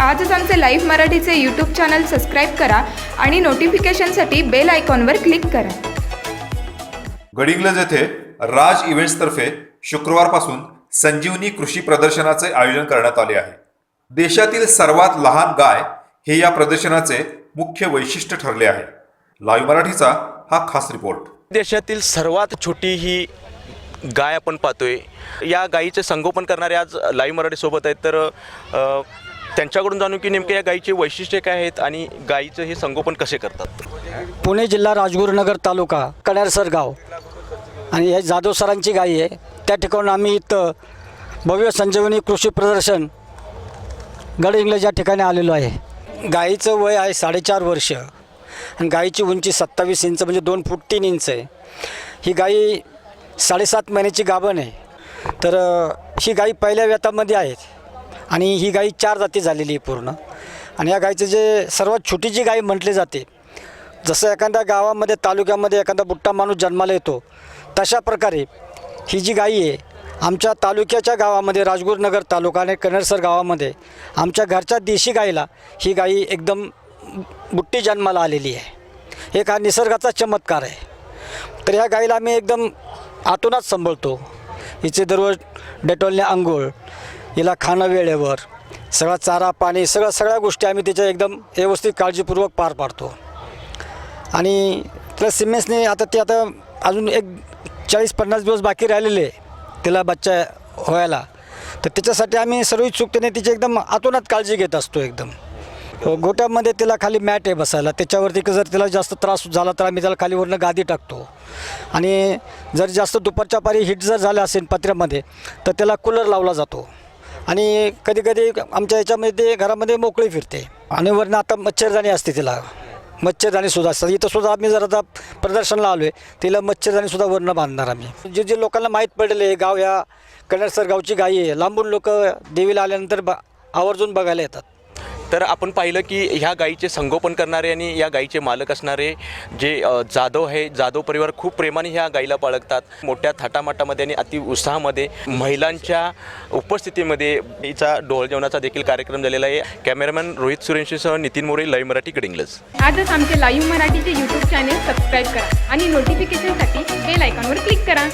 आजच आमचे लाईव्ह मराठीचे यूट्यूब चॅनल सबस्क्राईब करा आणि नोटिफिकेशनसाठी बेल आयकॉनवर क्लिक करा. गडिंग्लज येथे राज इव्हेंट्सतर्फे शुक्रवारपासून संजीवनी कृषी प्रदर्शनाचे आयोजन करण्यात आले आहे. देशातील सर्वात लहान गाय हे या प्रदर्शनाचे मुख्य वैशिष्ट्य ठरले आहे. लाईव्ह मराठीचा हा खास रिपोर्ट. देशातील सर्वात छोटी ही गाय आपण पाहतोय. या गायीचे संगोपन करणारे आज लाईव्ह मराठीसोबत आहेत. तर त्यांच्याकडून जाणून की नेमके या गायीचे वैशिष्ट्ये काय आहेत आणि गायीचं हे संगोपन कसे करतात. पुणे जिल्हा राजगुरुनगर तालुका कणेरसर गाव आणि हे जाधव सरांची गायी आहे. त्या ठिकाणून आम्ही इथं भव्य संजीवनी कृषी प्रदर्शन गडिंग्लज या ठिकाणी आलेलो आहे. गायीचं वय आहे 4.5 वर्ष आणि गायीची उंची 27 इंच म्हणजे 2 फूट 3 इंच आहे. ही गायी 7.5 महिन्याची गाभण आहे. तर ही गायी पहिल्या व्यतामध्ये आहेत आणि ही गायी 4 जाती झालेली आहे पूर्ण. आणि या गायीचं जे सर्वात छोटी जी गाय म्हटली जाते, जसं एखाद्या गावामध्ये तालुक्यामध्ये एखादा बुट्टा माणूस जन्माला येतो तशा प्रकारे ही जी गायी आहे आमच्या तालुक्याच्या गावामध्ये राजगुरुनगर तालुका आणि कणेरसर गावामध्ये आमच्या घरच्या देशी गायीला ही गायी एकदम बुट्टी जन्माला आलेली आहे. एक हा निसर्गाचा चमत्कार आहे. तर ह्या गायीला आम्ही एकदम आतूनच सांभाळतो. हिचे दररोज डेटॉलने अंघोळ, हिला खाणं वेळेवर, सगळा चारा पाणी सगळ्या गोष्टी आम्ही तिच्या एकदम व्यवस्थित काळजीपूर्वक पार पाडतो. आणि त्याला सिमेंसने आता अजून एक 40-50 दिवस बाकी राहिलेले तिला बच्चा व्हायला. तर त्याच्यासाठी आम्ही सर्व चुकतेने तिची एकदम आतूनच काळजी घेत असतो. एकदम गोट्यामध्ये तिला खाली मॅट आहे बसायला, त्याच्यावरती जर तिला जास्त त्रास झाला तर आम्ही त्याला खालीवरनं गादी टाकतो. आणि जर जास्त दुपारच्या पारी हिट जर झालं असेल पत्र्यामध्ये तर त्याला कूलर लावला जातो. आणि कधी आमच्या याच्यामध्ये घरामध्ये मोकळी फिरते. आणि वरनं आता मच्छरदाणी असते, तिला मच्छरदाणीसुद्धा असतात. इथं सुद्धा आम्ही जर आता प्रदर्शनला आलो आहे तिला मच्छरदाणीसुद्धा वरनं बांधणार आम्ही. जे लोकांना माहीत पडलेलं आहे गाव ह्या कणेरसर गावची गायी आहे, लांबून लोक देवीला आल्यानंतर आवर्जून बघायला येतात. तर आपण पाहिलं की ह्या गायीचे संगोपन करणारे आणि या गायीचे मालक असणारे जे जाधव आहे, जाधव परिवार खूप प्रेमाने ह्या गायीला बाळगतात. मोठ्या थाटामाटामध्ये आणि अति उत्साहामध्ये महिलांच्या उपस्थितीमध्ये हिचा डोहाळ जेवणाचा देखील कार्यक्रम झालेला आहे. कॅमेरामॅन रोहित सुरेंशीसह नितीन मोरे, लाईव्ह मराठी, गडिंग्लज. आजच आमचे लाईव्ह मराठीचे यूट्यूब चॅनल सबस्क्राईब करा आणि नोटिफिकेशनसाठी बेल आयकॉनवर क्लिक करा.